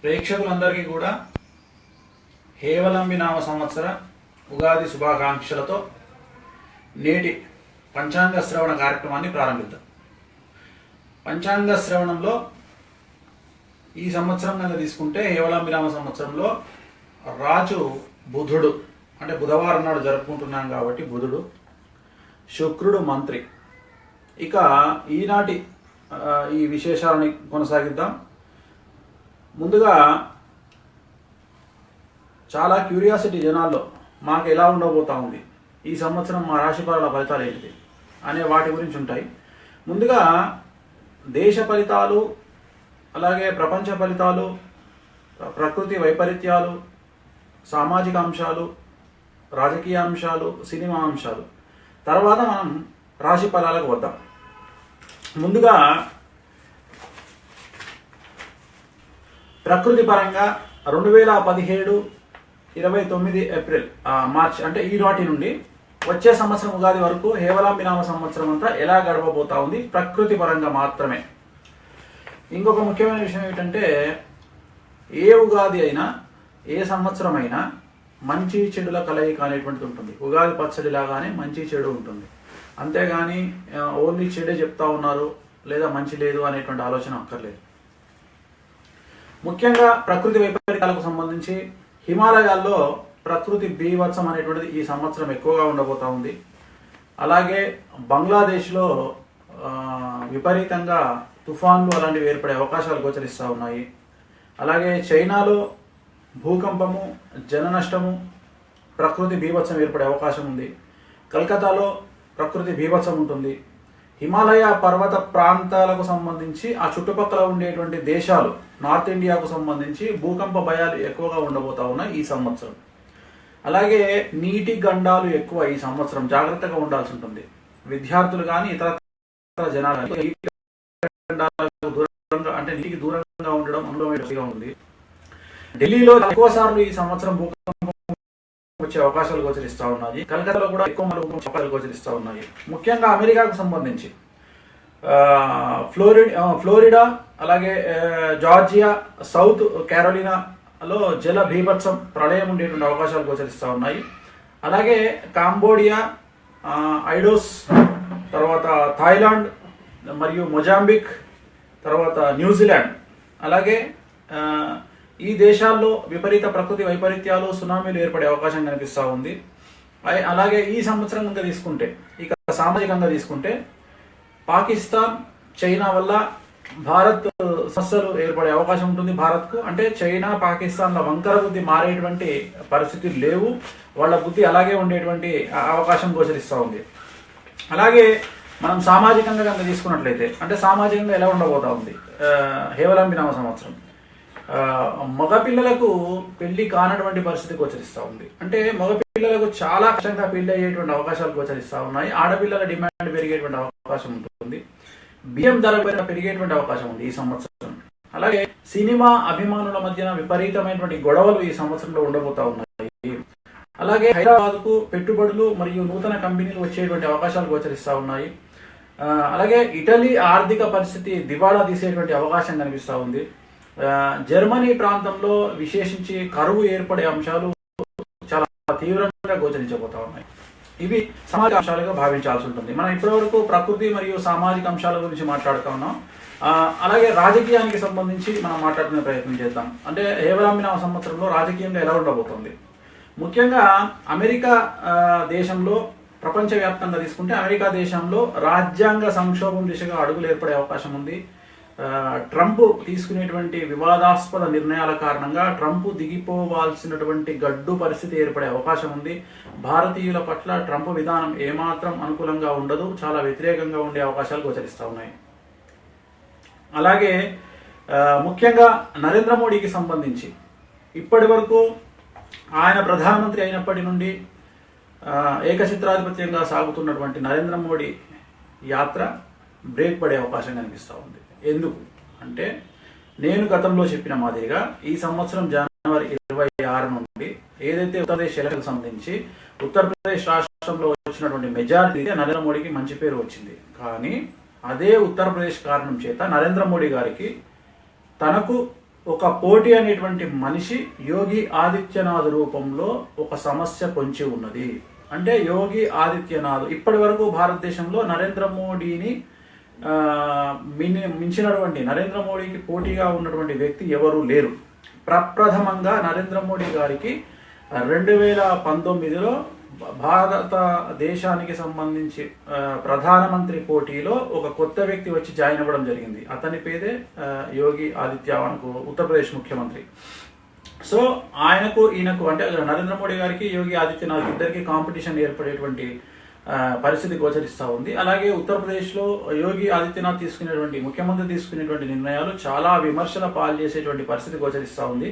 ప్రేక్షకులందరికీ కూడా హేవలంబి నామ సంవత్సర ఉగాది శుభాకాంక్షలతో నేటి పంచాంగ శ్రవణ కార్యక్రమాన్ని ప్రారంభిద్దాం. పంచాంగ శ్రవణంలో ఈ సంవత్సరం కనుక తీసుకుంటే హేవలంబి నామ సంవత్సరంలో రాజు బుధుడు, అంటే బుధవారం నాడు జరుపుకుంటున్నాం కాబట్టి బుధుడు, శుక్రుడు మంత్రి. ఇక ఈనాటి ఈ విశేషాలని కొనసాగిద్దాం. ముందుగా చాలా క్యూరియాసిటీ జనాల్లో మాకు ఎలా ఉండబోతా ఉంది, ఈ సంవత్సరం మా రాశిఫలాల ఫలితాలు ఏంటిది అనే వాటి గురించి ఉంటాయి. ముందుగా దేశ ఫలితాలు, అలాగే ప్రపంచ ఫలితాలు, ప్రకృతి వైపరీత్యాలు, సామాజిక అంశాలు, రాజకీయ అంశాలు, సినిమా అంశాలు, తర్వాత మనం రాశి ఫలాలకు వద్దాం. ముందుగా ప్రకృతి పరంగా 2017 29 ఏప్రిల్ మార్చ్ అంటే ఈనాటి నుండి వచ్చే సంవత్సరం ఉగాది వరకు హేవలంబి నామ సంవత్సరం అంతా ఎలా గడపబోతా ఉంది ప్రకృతి పరంగా మాత్రమే. ఇంకొక ముఖ్యమైన విషయం ఏంటంటే ఏ ఉగాది అయినా ఏ సంవత్సరం అయినా మంచి చెడుల కలయిక అనేటువంటిది ఉంటుంది. ఉగాది పచ్చడి లాగానే మంచి చెడు ఉంటుంది, అంతేగాని ఓన్లీ చెడే చెప్తా ఉన్నారు లేదా మంచి లేదు అనేటువంటి ఆలోచన అక్కర్లేదు. ముఖ్యంగా ప్రకృతి వైపరీత్యాలకు సంబంధించి హిమాలయాల్లో ప్రకృతి బీభత్సం అనేటువంటిది ఈ సంవత్సరం ఎక్కువగా ఉండబోతా ఉంది. అలాగే బంగ్లాదేశ్లో విపరీతంగా తుఫాన్లు అలాంటివి ఏర్పడే అవకాశాలు గోచరిస్తూ ఉన్నాయి. అలాగే చైనాలో భూకంపము, జన నష్టము, ప్రకృతి బీభత్సం ఏర్పడే అవకాశం ఉంది. కలకత్తాలో ప్రకృతి బీభత్సం ఉంటుంది. హిమాలయ పర్వత ప్రాంతాలకు సంబంధించి ఆ చుట్టుపక్కల ఉండేటువంటి దేశాలు, నార్త్ ఇండియాకు సంబంధించి భూకంప భయాలు ఎక్కువగా ఉండబోతా ఉన్నాయి ఈ సంవత్సరం. అలాగే నీటి గండాలు ఎక్కువ ఈ సంవత్సరం, జాగ్రత్తగా ఉండాల్సి ఉంటుంది. విద్యార్థులు కానీ ఇతర జనాలు దూరంగా, అంటే నీటికి దూరంగా ఉండడం అనుభవంగా ఉంది. ఢిల్లీలో ఎక్కువ సార్లు ఈ సంవత్సరం భూకంపం వచ్చే అవకాశాలు గోచరిస్తూ ఉన్నాయి. కలకత్తాలో కూడా ఎక్కువ అవకాశాలు గోచరిస్తూ ఉన్నాయి. ముఖ్యంగా అమెరికాకు సంబంధించి ఫ్లోరిడా, అలాగే జార్జియా, సౌత్ క్యారోలినాలో జల బీభత్సం, ప్రళయం ఉండేటువంటి అవకాశాలు గోచరిస్తూ ఉన్నాయి. అలాగే కాంబోడియా, ఐడోస్, తర్వాత థాయిలాండ్ మరియు మొజాంబిక్, తర్వాత న్యూజిలాండ్, అలాగే ఈ దేశాల్లో విపరీత ప్రకృతి వైపరీత్యాలు, సునామీలు ఏర్పడే అవకాశం కనిపిస్తూ ఉంది. అలాగే ఈ సంవత్సరం కనుక తీసుకుంటే, ఇక సామాజికంగా తీసుకుంటే పాకిస్తాన్, చైనా వల్ల భారత్ సమస్యలు ఏర్పడే అవకాశం ఉంటుంది భారత్కు. అంటే చైనా, పాకిస్తాన్ల వంకర బుద్ధి మారేటువంటి పరిస్థితులు లేవు, వాళ్ళ బుద్ధి అలాగే ఉండేటువంటి అవకాశం గోచరిస్తూ ఉంది. అలాగే మనం సామాజికంగా కనుక తీసుకున్నట్లయితే, అంటే సామాజికంగా ఎలా ఉండబోతా ఉంది హేవలంబి నామ సంవత్సరం, మగపిల్లలకు పెళ్లి కానటువంటి పరిస్థితి గోచరిస్తూ ఉంది. అంటే మగపిల్లలకు చాలా కష్టంగా పెళ్లి అయ్యేటువంటి అవకాశాలు గోచరిస్తూ ఉన్నాయి. ఆడపిల్లల డిమాండ్ పెరిగేటువంటి అవకాశం ఉంటుంది. బియ్యం ధర పెరిగేటువంటి అవకాశం ఉంది ఈ సంవత్సరం. అలాగే సినిమా అభిమానుల మధ్యన విపరీతమైనటువంటి గొడవలు ఈ సంవత్సరంలో ఉండబోతా ఉన్నాయి. అలాగే హైదరాబాద్ కు పెట్టుబడులు మరియు నూతన కంపెనీలు వచ్చేటువంటి అవకాశాలు గోచరిస్తూ ఉన్నాయి. అలాగే ఇటలీ ఆర్థిక పరిస్థితి దివాళా తీసేటువంటి అవకాశం కనిపిస్తూ ఉంది. జర్మనీ ప్రాంతంలో విశేషించి కరువు ఏర్పడే అంశాలు చాలా తీవ్రంగా గోచరించబోతా ఉన్నాయి. ఇవి సామాజిక అంశాలుగా భావించాల్సి ఉంటుంది. మనం ఇప్పటివరకు ప్రకృతి మరియు సామాజిక అంశాల గురించి మాట్లాడుతూ ఉన్నాం. అలాగే రాజకీయానికి సంబంధించి మనం మాట్లాడుకునే ప్రయత్నం చేద్దాం. అంటే హేవలంబి నామ సంవత్సరంలో రాజకీయంగా ఎలా ఉండబోతుంది. ముఖ్యంగా అమెరికా దేశంలో, ప్రపంచవ్యాప్తంగా తీసుకుంటే అమెరికా దేశంలో రాజ్యాంగ సంక్షోభం దిశగా అడుగులు ఏర్పడే అవకాశం ఉంది. ట్రంప్ తీసుకునేటువంటి వివాదాస్పద నిర్ణయాల కారణంగా ట్రంప్ దిగిపోవాల్సినటువంటి గడ్డు పరిస్థితి ఏర్పడే అవకాశం ఉంది. భారతీయుల పట్ల ట్రంప్ విధానం ఏమాత్రం అనుకూలంగా ఉండదు, చాలా వ్యతిరేకంగా ఉండే అవకాశాలు గోచరిస్తూ ఉన్నాయి. అలాగే ముఖ్యంగా నరేంద్ర మోడీకి సంబంధించి ఇప్పటి వరకు ఆయన ప్రధానమంత్రి అయినప్పటి నుండి ఏకఛత్రాధిపత్యంగా సాగుతున్నటువంటి నరేంద్ర మోడీ యాత్ర బ్రేక్ పడే అవకాశం కనిపిస్తూ ఉంది. ఎందుకు అంటే, నేను గతంలో చెప్పిన మాదిరిగా ఈ సంవత్సరం జనవరి 26 నుండి ఏదైతే ఉత్తరప్రదేశ్ ఎన్నికలకు సంబంధించి ఉత్తరప్రదేశ్ రాష్ట్రంలో వచ్చినటువంటి మెజారిటీ నరేంద్ర మోడీకి మంచి పేరు వచ్చింది. కానీ అదే ఉత్తరప్రదేశ్ కారణం చేత నరేంద్ర మోడీ గారికి తనకు ఒక పోటీ అనేటువంటి మనిషి యోగి ఆదిత్యనాథ్ రూపంలో ఒక సమస్య పొంచి ఉన్నది. అంటే యోగి ఆదిత్యనాథ్ ఇప్పటి వరకు భారతదేశంలో నరేంద్ర మోడీని మించినటువంటి, నరేంద్ర మోడీకి పోటీగా ఉన్నటువంటి వ్యక్తి ఎవరూ లేరు. ప్రప్రథమంగా నరేంద్ర మోడీ గారికి 2019లో భారతదేశానికి సంబంధించి ప్రధానమంత్రి పోటీలో ఒక కొత్త వ్యక్తి వచ్చి జాయిన్ అవ్వడం జరిగింది. అతని పేరే యోగి ఆదిత్యనాథ్, ఉత్తరప్రదేశ్ ముఖ్యమంత్రి. సో ఆయనకు ఈయనకు అంటే నరేంద్ర మోడీ గారికి యోగి ఆదిత్యనాథ్ ఇద్దరికి కాంపిటీషన్ ఏర్పడేటువంటి పరిస్థితి గోచరిస్తూ ఉంది. అలాగే ఉత్తరప్రదేశ్లో యోగి ఆదిత్యనాథ్ ముఖ్యమంత్రి తీసుకునేటువంటి నిర్ణయాలు చాలా విమర్శల పాలు చేసేటువంటి పరిస్థితి గోచరిస్తూ ఉంది.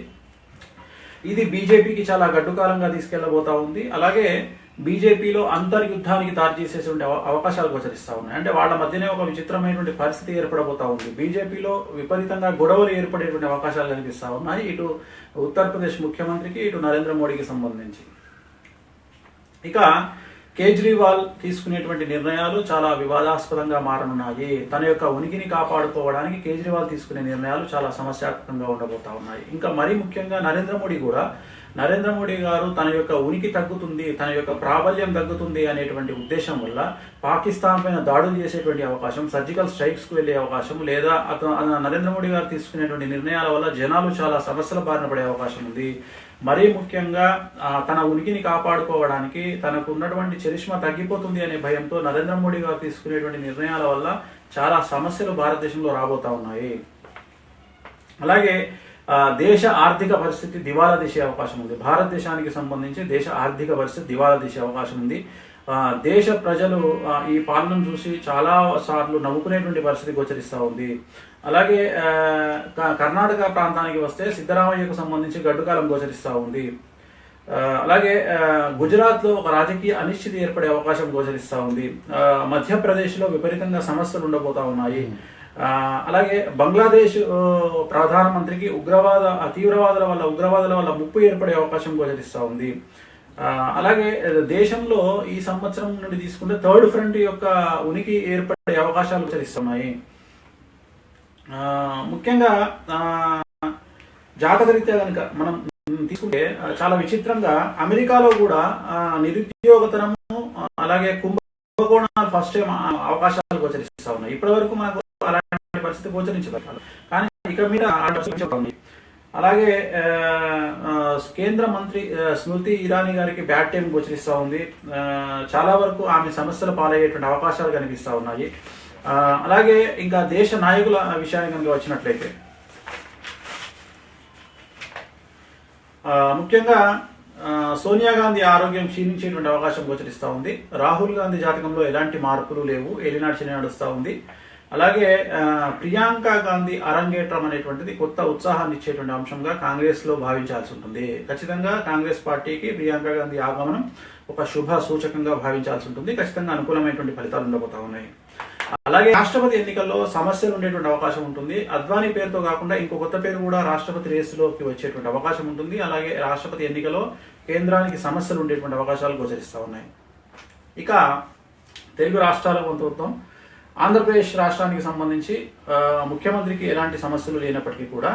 ఇది బీజేపీకి చాలా గడ్డుకాలంగా తీసుకెళ్లబోతా ఉంది. అలాగే బీజేపీలో అంతర్యుద్ధానికి దారి చేసేటువంటి అవకాశాలు గోచరిస్తూ ఉన్నాయి. అంటే వాళ్ళ మధ్యనే ఒక విచిత్రమైనటువంటి పరిస్థితి ఏర్పడబోతా ఉంది. బీజేపీలో విపరీతంగా గొడవలు ఏర్పడేటువంటి అవకాశాలు కనిపిస్తూ ఉన్నాయి, ఇటు ఉత్తరప్రదేశ్ ముఖ్యమంత్రికి, ఇటు నరేంద్ర మోడీకి సంబంధించి. ఇక కేజ్రీవాల్ తీసుకునేటువంటి నిర్ణయాలు చాలా వివాదాస్పదంగా మారనున్నాయి. తన యొక్క ఉనికిని కాపాడుకోవడానికి కేజ్రీవాల్ తీసుకునే నిర్ణయాలు చాలా సమస్యాత్మకంగా ఉండబోతా ఉన్నాయి. ఇంకా మరీ ముఖ్యంగా నరేంద్ర మోడీ గారు తన యొక్క ఉనికి తగ్గుతుంది, తన యొక్క ప్రాబల్యం తగ్గుతుంది అనేటువంటి ఉద్దేశం వల్ల పాకిస్తాన్ పైన దాడులు చేసేటువంటి అవకాశం, సర్జికల్ స్ట్రైక్స్ కు వెళ్లే అవకాశం, లేదా నరేంద్ర మోడీ గారు తీసుకునేటువంటి నిర్ణయాల వల్ల జనాలు చాలా సమస్యల బారిన పడే అవకాశం ఉంది. మరీ ముఖ్యంగా తన ఉనికిని కాపాడుకోవడానికి, తనకు ఉన్నటువంటి చరిష్మా తగ్గిపోతుంది అనే భయంతో నరేంద్ర మోడీ గారు తీసుకునేటువంటి నిర్ణయాల వల్ల చాలా సమస్యలు భారతదేశంలో రాబోతా ఉన్నాయి. అలాగే దేశ ఆర్థిక పరిస్థితి దివాలా తీసే అవకాశం ఉంది. భారతదేశానికి సంబంధించి దేశ ఆర్థిక పరిస్థితి దివాలా తీసే అవకాశం ఉంది. దేశ ప్రజలు ఈ పాలనను చూసి చాలా సార్లు నవ్వుకునేటువంటి పరిస్థితి గోచరిస్తూ ఉంది. అలాగే కర్ణాటక ప్రాంతానికి వస్తే సిద్ధరామయ్యకు సంబంధించి గడ్డుకాలం గోచరిస్తూ ఉంది. అలాగే గుజరాత్లో ఒక రాజకీయ అనిశ్చితి ఏర్పడే అవకాశం గోచరిస్తూ ఉంది. మధ్యప్రదేశ్లో విపరీతంగా సమస్యలు ఉండబోతా ఉన్నాయి. అలాగే బంగ్లాదేశ్ ప్రధానమంత్రికి ఉగ్రవాదుల వల్ల ముప్పు ఏర్పడే అవకాశం గోచరిస్తూ ఉంది. అలాగే దేశంలో ఈ సంవత్సరం నుండి తీసుకుంటే థర్డ్ ఫ్రంట్ యొక్క ఉనికి ఏర్పడే అవకాశాలు గోచరిస్తున్నాయి. ముఖ్యంగా జాతకరీత్యా కనుక మనం తీసుకుంటే చాలా విచిత్రంగా అమెరికాలో కూడా నిరుద్యోగతనము, అలాగే కుంభకోణాలు ఫస్ట్ టైం అవకాశాలు గోచరిస్తూ ఉన్నాయి. ఇప్పటి వరకు మనకు అలాంటి పరిస్థితి గోచరించదు, కానీ ఇక మీద ఉంది. అలాగే కేంద్ర మంత్రి స్మృతి ఇరానీ గారికి బ్యాడ్ టైం గోచరిస్తూ ఉంది. చాలా వరకు ఆమె సమస్యలు పాలయ్యేటువంటి అవకాశాలు కనిపిస్తూ ఉన్నాయి. అలాగే ఇంకా దేశ నాయకుల విషయానికి కనుక వచ్చినట్లయితే ముఖ్యంగా సోనియా గాంధీ ఆరోగ్యం క్షీణించేటువంటి అవకాశం గోచరిస్తూ ఉంది. రాహుల్ గాంధీ జాతకంలో ఎలాంటి మార్పులు లేవు, ఏలినాటి శని నడుస్తూ ఉంది. అలాగే ప్రియాంక గాంధీ అరంగేట్రం అనేటువంటిది కొత్త ఉత్సాహాన్ని ఇచ్చేటువంటి అంశంగా కాంగ్రెస్ లో భావించాల్సి ఉంటుంది. ఖచ్చితంగా కాంగ్రెస్ పార్టీకి ప్రియాంక గాంధీ ఆగమనం ఒక శుభ సూచకంగా భావించాల్సి ఉంటుంది. ఖచ్చితంగా అనుకూలమైనటువంటి ఫలితాలు ఉండబోతా ఉన్నాయి. అలాగే రాష్ట్రపతి ఎన్నికల్లో సమస్యలు ఉండేటువంటి అవకాశం ఉంటుంది. అద్వానీ పేరుతో కాకుండా ఇంకో కొత్త పేరు కూడా రాష్ట్రపతి రేసులోకి వచ్చేటువంటి అవకాశం ఉంటుంది. అలాగే రాష్ట్రపతి ఎన్నికలో కేంద్రానికి సమస్యలు ఉండేటువంటి అవకాశాలు గోచరిస్తూ ఉన్నాయి. ఇక తెలుగు రాష్ట్రాల కొంత ఆంధ్రప్రదేశ్ రాష్ట్రానికి సంబంధించి ముఖ్యమంత్రికి ఎలాంటి సమస్యలు లేనప్పటికీ కూడా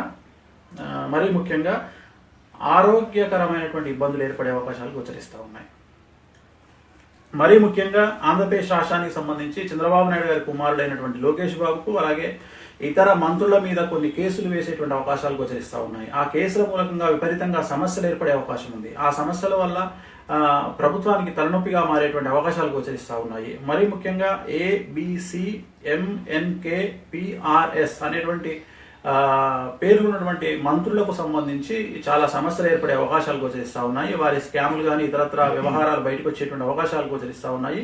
మరీ ముఖ్యంగా ఆరోగ్యకరమైనటువంటి ఇబ్బందులు ఏర్పడే అవకాశాలు గోచరిస్తూ ఉన్నాయి. మరీ ముఖ్యంగా ఆంధ్రప్రదేశ్ రాష్ట్రానికి సంబంధించి చంద్రబాబు నాయుడు గారి కుమారుడైనటువంటి లోకేష్ బాబుకు, అలాగే ఇతర మంత్రుల మీద కొన్ని కేసులు వేసేటువంటి అవకాశాలు గోచరిస్తూ ఉన్నాయి. ఆ కేసుల మూలకంగా విపరీతంగా సమస్యలు ఏర్పడే అవకాశం ఉంది. ఆ సమస్యల వల్ల ప్రభుత్వానికి తలనొప్పిగా మారేటువంటి అవకాశాలు గోచరిస్తూ ఉన్నాయి. మరీ ముఖ్యంగా ABCMNKPRS అనేటువంటి పేర్కొన్నటువంటి మంత్రులకు సంబంధించి చాలా సమస్యలు ఏర్పడే అవకాశాలు గోచరిస్తూ ఉన్నాయి. వారి స్కాములు కానీ ఇతరత్ర వ్యవహారాలు బయటకు వచ్చేటువంటి అవకాశాలు గోచరిస్తూ ఉన్నాయి.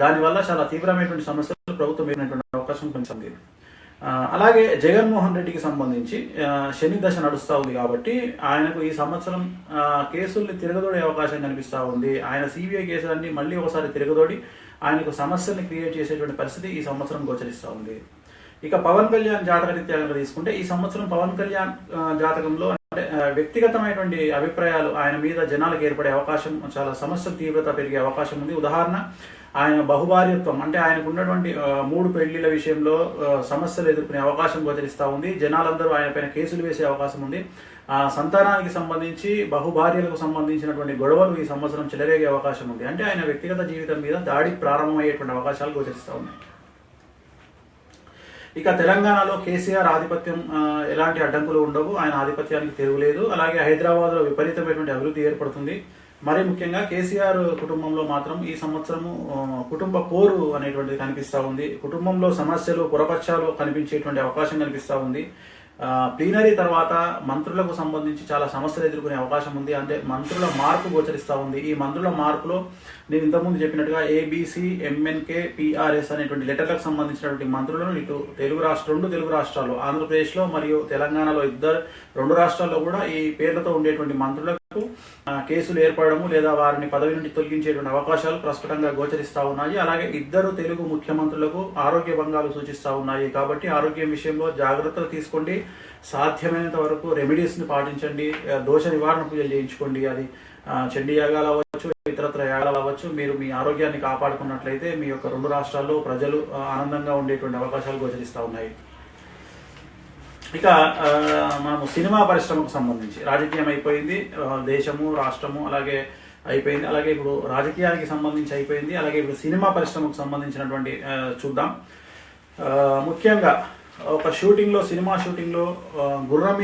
దానివల్ల చాలా తీవ్రమైనటువంటి సమస్యలు ప్రభుత్వం ఏర్పడేటువంటి అవకాశం కొంచెం. అలాగే జగన్మోహన్ రెడ్డికి సంబంధించి శని దశ నడుస్తూ ఉంది కాబట్టి ఆయనకు ఈ సంవత్సరం కేసుల్ని తిరగదోడే అవకాశం కనిపిస్తూ ఉంది. ఆయన CBI కేసులన్నీ మళ్ళీ ఒకసారి తిరగదోడి ఆయనకు సమస్యల్ని క్రియేట్ చేసేటువంటి పరిస్థితి ఈ సంవత్సరం గోచరిస్తూ ఉంది. ఇక పవన్ కళ్యాణ్ జాతక రీత్యా తీసుకుంటే ఈ సంవత్సరం పవన్ కళ్యాణ్ జాతకంలో అంటే వ్యక్తిగతమైనటువంటి అభిప్రాయాలు ఆయన మీద జనాలకు ఏర్పడే అవకాశం, చాలా సమస్యల తీవ్రత పెరిగే అవకాశం ఉంది. ఉదాహరణ, ఆయన బహుభార్యత్వం, అంటే ఆయనకు ఉన్నటువంటి 3 పెళ్లిళ్ల విషయంలో సమస్యలు ఎదుర్కొనే అవకాశం గోచరిస్తూ ఉంది. జనాలందరూ ఆయన పైన కేసులు వేసే అవకాశం ఉంది. సంతానానికి సంబంధించి, బహుభార్యలకు సంబంధించినటువంటి గొడవలు ఈ సంవత్సరం చెలరేగే అవకాశం ఉంది. అంటే ఆయన వ్యక్తిగత జీవితం మీద దాడి ప్రారంభమయ్యేటువంటి అవకాశాలు గోచరిస్తూ ఉన్నాయి. ఇక తెలంగాణలో కేసీఆర్ ఆధిపత్యం ఎలాంటి అడ్డంకులు ఉండవు, ఆయన ఆధిపత్యానికి తిరుగులేదు. అలాగే హైదరాబాద్లో విపరీతమైనటువంటి అభివృద్ధి ఏర్పడుతుంది. మరీ ముఖ్యంగా కేసీఆర్ కుటుంబంలో మాత్రం ఈ సంవత్సరము కుటుంబ పోరు అనేటువంటిది కనిపిస్తూ ఉంది. కుటుంబంలో సమస్యలు, పురపక్షాలు కనిపించేటువంటి అవకాశం కనిపిస్తూ ఉంది. ప్లీనరీ తర్వాత మంత్రులకు సంబంధించి చాలా సమస్యలు ఎదుర్కొనే అవకాశం ఉంది. అంటే మంత్రుల మార్పు గోచరిస్తూ ఉంది. ఈ మంత్రుల మార్పులో నేను ఇంతకుముందు చెప్పినట్టుగా ఏబిసి, ఎంఎన్కే, పిఆర్ఎస్ అనేటువంటి లెటర్లకు సంబంధించినటువంటి మంత్రులను ఇటు రెండు తెలుగు రాష్ట్రాలు, ఆంధ్రప్రదేశ్లో మరియు తెలంగాణలో 2 రాష్ట్రాల్లో కూడా ఈ పేర్లతో ఉండేటువంటి మంత్రులకు కేసులు ఏర్పడము లేదా వారిని పదవి నుండి తొలగించేటువంటి అవకాశాలు ప్రస్ఫుటంగా గోచరిస్తూ ఉన్నాయి. అలాగే 2 తెలుగు ముఖ్యమంత్రులకు ఆరోగ్య భంగాలు సూచిస్తూ ఉన్నాయి. కాబట్టి ఆరోగ్యం విషయంలో జాగ్రత్తలు తీసుకోండి. సాధ్యమైనంత వరకు రెమెడీస్ని పాటించండి. దోష నివారణ పూజలు చేయించుకోండి. అది చండీ యాగాలు అవ్వచ్చు, ఇతరత్ర యాగాలు అవ్వచ్చు. మీరు మీ ఆరోగ్యాన్ని కాపాడుకున్నట్లయితే మీ యొక్క 2 రాష్ట్రాల్లో ప్రజలు ఆనందంగా ఉండేటువంటి అవకాశాలు గోచరిస్తూ ఉన్నాయి. ఇక మనము సినిమా పరిశ్రమకు సంబంధించి రాజకీయం అయిపోయింది, దేశము, రాష్ట్రము అలాగే అయిపోయింది. అలాగే ఇప్పుడు రాజకీయానికి సంబంధించి అయిపోయింది. అలాగే ఇప్పుడు సినిమా పరిశ్రమకు సంబంధించినటువంటి చూద్దాం. ముఖ్యంగా ఒక షూటింగ్లో, సినిమా షూటింగ్లో గుర్రం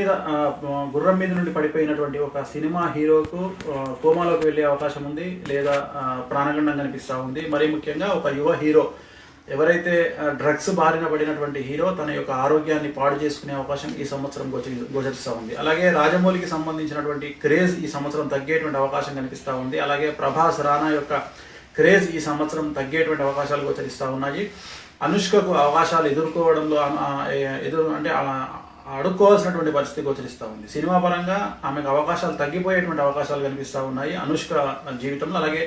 మీద నుండి పడిపోయినటువంటి ఒక సినిమా హీరోకు కోమాలోకి వెళ్ళే అవకాశం ఉంది, లేదా ప్రాణగండం కనిపిస్తూ ఉంది. మరీ ముఖ్యంగా ఒక యువ హీరో, ఎవరైతే డ్రగ్స్ బారిన పడినటువంటి హీరో, తన యొక్క ఆరోగ్యాన్ని పాడు చేసుకునే అవకాశం ఈ సంవత్సరం గోచరిస్తూ ఉంది. అలాగే రాజమౌళికి సంబంధించినటువంటి క్రేజ్ ఈ సంవత్సరం తగ్గేటువంటి అవకాశం కనిపిస్తూ ఉంది. అలాగే ప్రభాస్, రానా యొక్క క్రేజ్ ఈ సంవత్సరం తగ్గేటువంటి అవకాశాలు గోచరిస్తూ ఉన్నాయి. అనుష్కకు అవకాశాలు ఎదుర్కోవడంలో అడుక్కోవాల్సినటువంటి పరిస్థితి గోచరిస్తూ ఉంది. సినిమా పరంగా ఆమెకు అవకాశాలు తగ్గిపోయేటువంటి అవకాశాలు కనిపిస్తూ ఉన్నాయి అనుష్క జీవితంలో. అలాగే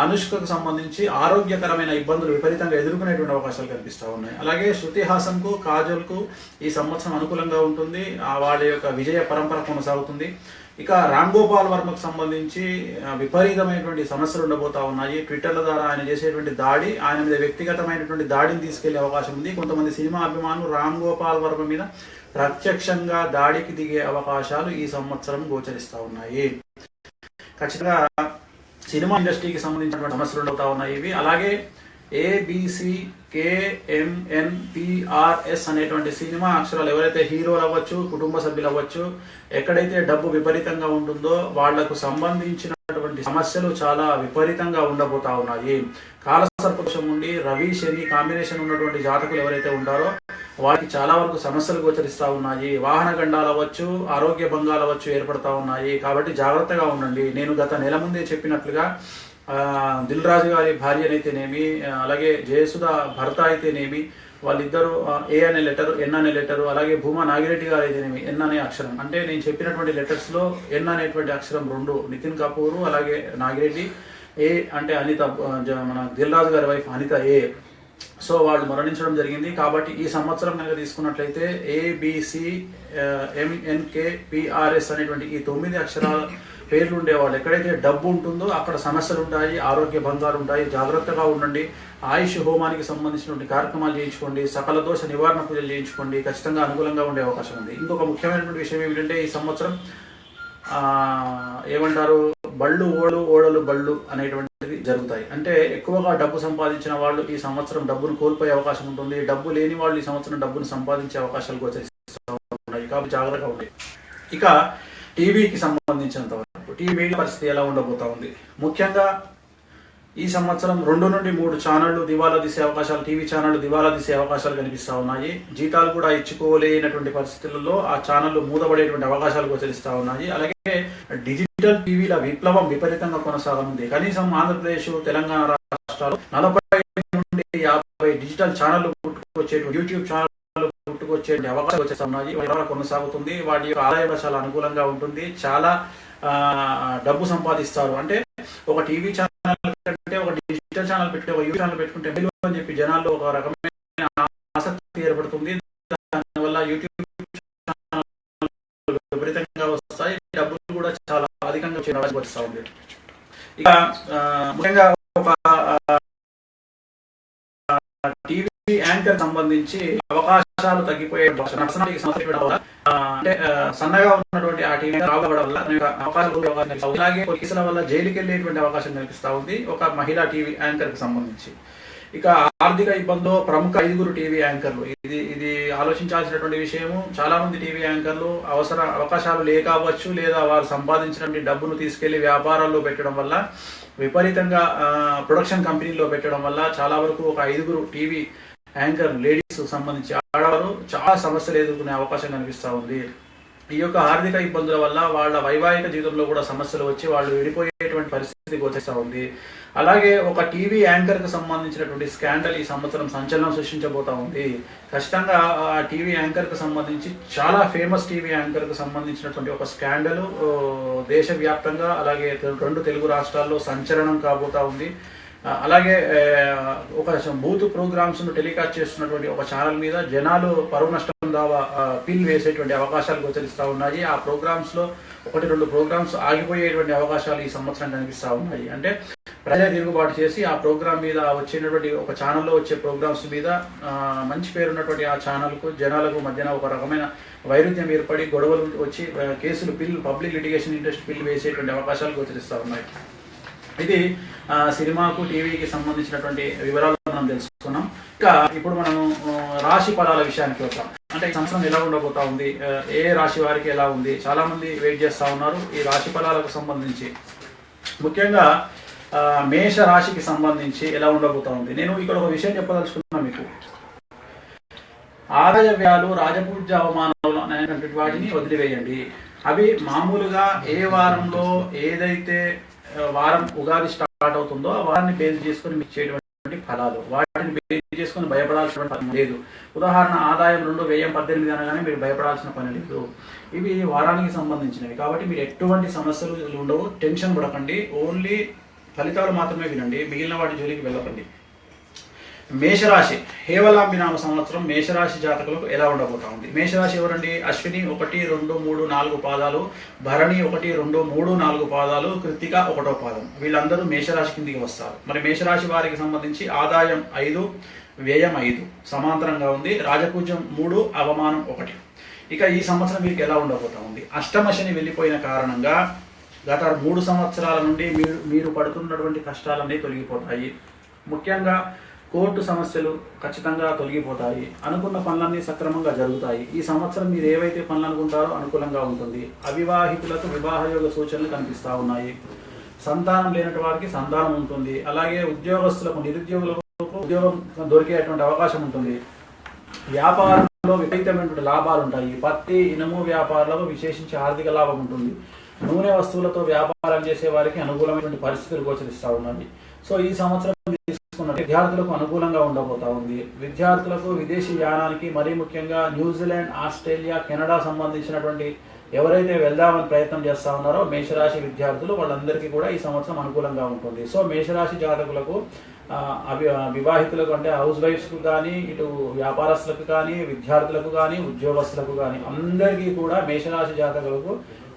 అనుష్కకు సంబంధించి ఆరోగ్యకరమైన ఇబ్బందులు విపరీతంగా ఎదుర్కొనేటువంటి అవకాశాలు కనిపిస్తూ ఉన్నాయి. అలాగే శృతి హాసన్కు, కాజల్కు ఈ సంవత్సరం అనుకూలంగా ఉంటుంది. వాళ్ళ యొక్క విజయ పరంపర కొనసాగుతుంది. ఇక రామ్ గోపాల్ వర్మకు సంబంధించి విపరీతమైనటువంటి సమస్యలు ఉండబోతా ఉన్నాయి. ట్విట్టర్ల ద్వారా ఆయన చేసేటువంటి దాడి, ఆయన మీద వ్యక్తిగతమైనటువంటి దాడిని తీసుకెళ్లే అవకాశం ఉంది. కొంతమంది సినిమా అభిమానులు రామ్ గోపాల్ వర్మ మీద ప్రత్యక్షంగా దాడికి దిగే అవకాశాలు ఈ సంవత్సరం గోచరిస్తూ ఉన్నాయి. ఖచ్చితంగా సినిమా ఇండస్ట్రీకి సంబంధించినటువంటి సమస్యలు ఉండబోతా ఉన్నాయి ఇవి. అలాగే ABCKMNPRS అనేటువంటి సినిమా అక్షరాలు, ఎవరైతే హీరోలు అవ్వచ్చు, కుటుంబ సభ్యులు అవ్వచ్చు, ఎక్కడైతే డబ్బు విపరీతంగా ఉంటుందో వాళ్లకు సంబంధించినటువంటి సమస్యలు చాలా విపరీతంగా ఉండబోతా ఉన్నాయి. కాలసర్పదోషం ఉండి రవి శని కాంబినేషన్ ఉన్నటువంటి జాతకులు ఎవరైతే ఉంటారో వాటికి చాలా వరకు సమస్యలు గోచరిస్తూ ఉన్నాయి. వాహన గండాలు అవ్వచ్చు, ఆరోగ్య భంగాలు అవ్వచ్చు ఏర్పడతా ఉన్నాయి. కాబట్టి జాగ్రత్తగా ఉండండి. నేను గత నెల ముందే చెప్పినట్లుగా దిల్ రాజు గారి భార్య అయితేనేమి, అలాగే జయసుధ భర్త అయితేనేమి, వాళ్ళిద్దరూ ఏ అనే లెటర్, ఎన్ అనే లెటరు, అలాగే భూమా నాగిరెడ్డి గారు అయితేనేమి ఎన్ అనే అక్షరం, అంటే నేను చెప్పినటువంటి లెటర్స్లో ఎన్ అనేటువంటి అక్షరం 2, నితిన్ కపూర్ అలాగే నాగిరెడ్డి, ఏ అంటే అనిత, మన దిల్ రాజు గారి వైఫ్ అనిత ఏ. సో వాళ్ళు మరణించడం జరిగింది. కాబట్టి ఈ సంవత్సరం కనుక తీసుకున్నట్లయితే ABCMNKPRS అనేటువంటి ఈ 9 అక్షరాల పేర్లు ఉండేవాళ్ళు ఎక్కడైతే డబ్బు ఉంటుందో అక్కడ సమస్యలు ఉంటాయి, ఆరోగ్య భంగాలు ఉంటాయి. జాగ్రత్తగా ఉండండి. ఆయుష్ హోమానికి సంబంధించినటువంటి కార్యక్రమాలు చేయించుకోండి. సకల దోష నివారణ పూజలు చేయించుకోండి. ఖచ్చితంగా అనుకూలంగా ఉండే అవకాశం ఉంది. ఇంకొక ముఖ్యమైనటువంటి విషయం ఏమిటంటే ఈ సంవత్సరం ఏమంటారు, ఓడలు బళ్ళు అనేటువంటిది జరుగుతాయి. అంటే ఎక్కువగా డబ్బు సంపాదించిన వాళ్ళు ఈ సంవత్సరం డబ్బును కోల్పోయే అవకాశం ఉంటుంది. డబ్బు లేని వాళ్ళు ఈ సంవత్సరం డబ్బును సంపాదించే అవకాశాలు గోచరిస్తూ ఉన్నాయి. కాబట్టి జాగ్రత్తగా ఉంది. ఇక టీవీకి సంబంధించినంత వరకు టీవీ పరిస్థితి ఎలా ఉండబోతా ఉంది. ముఖ్యంగా ఈ సంవత్సరం 2 నుండి 3 ఛానళ్లు దివాలా తీసే అవకాశాలు, టీవీ ఛానళ్లు దివాలా తీసే అవకాశాలు కనిపిస్తూ ఉన్నాయి. జీతాలు కూడా ఇచ్చుకోలేనటువంటి పరిస్థితులలో ఆ ఛానళ్లు మూతపడేటువంటి అవకాశాలు గోచరిస్తూ ఉన్నాయి. అలాగే డిజిటల్ టీవీల విప్లవం విపరీతంగా కొనసాగనుంది. కనీసం ఆంధ్రప్రదేశ్, తెలంగాణ రాష్ట్రాలు 40 నుండి 50 డిజిటల్ ఛానళ్లు పుట్టుకొచ్చేటువంటి, యూట్యూబ్ ఛానల్ పుట్టుకొచ్చే అవకాశాలు వచ్చేస్తున్నాయి. కొనసాగుతుంది. వాటి యొక్క ఆదాయం చాలా అనుకూలంగా ఉంటుంది. చాలా డబ్బు సంపాదిస్తారు. అంటే ఒక టీవీ ఛానల్ కంటే ఒక డిజిటల్ ఛానల్ పెట్టుకుంటే, ఒక యూట్యూబ్ ఛానల్ పెట్టుకుంటే మేలు అని చెప్పి జనాల్లో ఒక రకమైన ఆసక్తి ఏర్పడుతుంది. దానివల్ల యూట్యూబ్ ఛానల్ విపరీతంగా వస్తాయి. వచ్చే అవకాశం వస్తూ ఉంది. ఇక ముఖ్యంగా ఒక టీవీ యాంకర్ సంబంధించి అవకాశాలు తగ్గిపోయే అంటే సన్నగా ఉన్నటువంటి ఆ టీవీ రావడం వల్ల అవకాశాలు, అలాగే కేసుల వల్ల జైలుకి వెళ్ళేటువంటి అవకాశం కనిపిస్తా ఉంది ఒక మహిళా టీవీ యాంకర్ కి సంబంధించి. ఇక ఆర్థిక ఇబ్బందులు ప్రముఖ 5 టీవీ యాంకర్లు, ఇది ఆలోచించాల్సినటువంటి విషయము. చాలా మంది టీవీ యాంకర్లు అవకాశాలు లేకపోవచ్చు, లేదా వారు సంపాదించినటువంటి డబ్బును తీసుకెళ్లి వ్యాపారాల్లో పెట్టడం వల్ల, విపరీతంగా ప్రొడక్షన్ కంపెనీలో పెట్టడం వల్ల చాలా వరకు ఒక 5 టీవీ యాంకర్ లేడీస్ సంబంధించి ఆడవారు చాలా సమస్యలు ఎదుర్కొనే అవకాశం కనిపిస్తూ ఉంది. ఈ యొక్క ఆర్థిక ఇబ్బందుల వల్ల వాళ్ళ వైవాహిక జీవితంలో కూడా సమస్యలు వచ్చి వాళ్ళు విడిపోయేటువంటి పరిస్థితి గోచరిస్తూ ఉంది. అలాగే ఒక టీవీ యాంకర్ కు సంబంధించినటువంటి స్కాండల్ ఈ సంవత్సరం సంచలనం సృష్టించబోతా ఉంది. ఖచ్చితంగా ఆ టీవీ యాంకర్ కు సంబంధించి, చాలా ఫేమస్ టీవీ యాంకర్ కు సంబంధించినటువంటి ఒక స్కాండల్ దేశవ్యాప్తంగా అలాగే 2 తెలుగు రాష్ట్రాల్లో సంచలనం కాబోతా ఉంది. అలాగే ఒక బూత్ ప్రోగ్రామ్స్ ను టెలికాస్ట్ చేస్తున్నటువంటి ఒక ఛానల్ మీద జనాలు పరువు నష్టం దావా పిల్ వేసేటువంటి అవకాశాలు గోచరిస్తూ ఉన్నాయి. ఆ ప్రోగ్రామ్స్ లో 1-2 ప్రోగ్రామ్స్ ఆగిపోయేటువంటి అవకాశాలు ఈ సంవత్సరం కనిపిస్తూ ఉన్నాయి. అంటే ప్రజా తిరుగుబాటు చేసి ఆ ప్రోగ్రామ్ మీద వచ్చేటువంటి ఒక ఛానల్లో వచ్చే ప్రోగ్రామ్స్ మీద మంచి పేరున్నటువంటి ఆ ఛానల్కు జనాలకు మధ్యన ఒక రకమైన వైరుధ్యం ఏర్పడి గొడవలు వచ్చి కేసులు పబ్లిక్ లిటిగేషన్ ఇంట్రెస్ట్ పిల్ వేసేటువంటి అవకాశాలు గోచరిస్తూ ఉన్నాయి. ఇది సినిమాకు టీవీకి సంబంధించినటువంటి వివరాలు మనం తెలుసుకున్నాం. ఇంకా ఇప్పుడు మనము రాశి ఫలాల విషయానికి వద్దాం. అంటే ఈ సంవత్సరం ఎలా ఉండబోతా ఉంది, ఏ రాశి వారికి ఎలా ఉంది, చాలా మంది వెయిట్ చేస్తూ ఉన్నారు ఈ రాశి ఫలాలకు సంబంధించి. ముఖ్యంగా మేష రాశికి సంబంధించి ఎలా ఉండబోతా ఉంది. నేను ఇక్కడ ఒక విషయం చెప్పదలుచుకున్నాను మీకు. ఆదాయ వ్యయాలు, రాజపూజ్య అవమానాలు అనేటువంటి వాటిని వదిలివేయండి. అవి మామూలుగా ఏ వారంలో ఏదైతే వారం ఉగాది స్టార్ట్ అవుతుందో ఆ వారాన్ని బేస్ చేసుకుని మీకు చేయటువంటి ఫలాలు, వాటిని బేస్ చేసుకుని భయపడాల్సిన పని లేదు. ఉదాహరణ ఆదాయం 2, వ్యయం 18 అనగానే మీరు భయపడాల్సిన పని లేదు. ఇవి వారానికి సంబంధించినవి కాబట్టి మీరు ఎటువంటి సమస్యలు ఉండవు, టెన్షన్ పడకండి. ఓన్లీ ఫలితాలు మాత్రమే వినండి, మిగిలిన వాటి జోలికి వెళ్ళకండి. మేషరాశి హేవలాంబినామ సంవత్సరం మేషరాశి జాతకులకు ఎలా ఉండబోతా ఉంది. మేషరాశి ఎవరండి? అశ్విని 1, 2, 3, 4 పాదాలు, భరణి 1, 2, 3, 4 పాదాలు, కృత్తిక 1వ పాదం. వీళ్ళందరూ మేషరాశి కిందికి వస్తారు. మరి మేషరాశి వారికి సంబంధించి ఆదాయం 5, వ్యయం 5 సమాంతరంగా ఉంది. రాజపూజ్యం 3, అవమానం 1. ఇక ఈ సంవత్సరం వీరికి ఎలా ఉండబోతా ఉంది. అష్టమ శని వెళ్ళిపోయిన కారణంగా గత 3 సంవత్సరాల నుండి మీరు పడుతున్నటువంటి కష్టాలన్నీ తొలగిపోతాయి. ముఖ్యంగా కోర్టు సమస్యలు ఖచ్చితంగా తొలగిపోతాయి. అనుకున్న పనులన్నీ సక్రమంగా జరుగుతాయి. ఈ సంవత్సరం మీరు ఏవైతే పనులు అనుకుంటారో అనుకూలంగా ఉంటుంది. అవివాహితులకు వివాహయోగ సూచనలు కనిపిస్తూ ఉన్నాయి. సంతానం లేనటువంటి వారికి సంతానం ఉంటుంది. అలాగే ఉద్యోగస్తులకు, నిరుద్యోగులకు ఉద్యోగం దొరికేటువంటి అవకాశం ఉంటుంది. వ్యాపారంలో విపరీతమైనటువంటి లాభాలు ఉంటాయి. పత్తి, ఇనుము వ్యాపారాలకు విశేషించి ఆర్థిక లాభం ఉంటుంది. నూనె వస్తువులతో వ్యాపారం చేసే వారికి అనుకూలమైనటువంటి పరిస్థితులు గోచరిస్తూ ఉన్నాయి. సో ఈ సంవత్సరం విద్యార్థులకు అనుకూలంగా ఉండబోతా ఉంది. విద్యార్థులకు విదేశీ యానానికి, మరీ ముఖ్యంగా న్యూజిలాండ్, ఆస్ట్రేలియా, కెనడా సంబంధించినటువంటి ఎవరైతే వెళ్దామని ప్రయత్నం చేస్తా ఉన్నారో మేషరాశి విద్యార్థులు, వాళ్ళందరికీ కూడా ఈ సంవత్సరం అనుకూలంగా ఉంటుంది. సో మేషరాశి జాతకులకు, వివాహితులకు అంటే హౌస్ వైఫ్స్కు కానీ, ఇటు వ్యాపారస్తులకు కానీ, విద్యార్థులకు కానీ, ఉద్యోగస్తులకు కానీ అందరికీ కూడా మేషరాశి జాతకులకు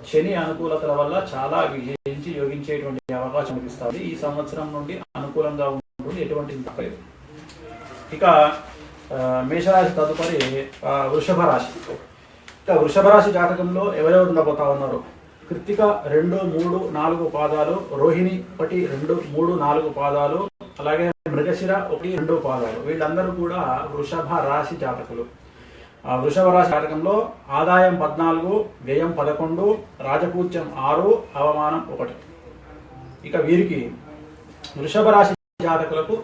శని అనుకూలతల వల్ల చాలా విజయించి యోగించేటువంటి అవకాశం కనిపిస్తుంది. ఈ సంవత్సరం నుండి అనుకూలంగా ఉంటుంది, ఎటువంటి తప్పలేదు. ఇక మేషరాశి తదుపరి వృషభ రాశి. ఇక వృషభ రాశి జాతకంలో ఎవరెవరు ఉండబోతా ఉన్నారు. కృత్తిక 2, 3, 4 పాదాలు, రోహిణి 1, 2, 3, 4 పాదాలు, అలాగే మృగశిర 1, 2 పాదాలు. వీళ్ళందరూ కూడా వృషభ రాశి జాతకులు. వృషభ రాశి జాతకంలో ఆదాయం 14, వ్యయం 11, రాజపూజ్యం 6, అవమానం 1. ఇక వీరికి వృషభ రాశి జాతకులకు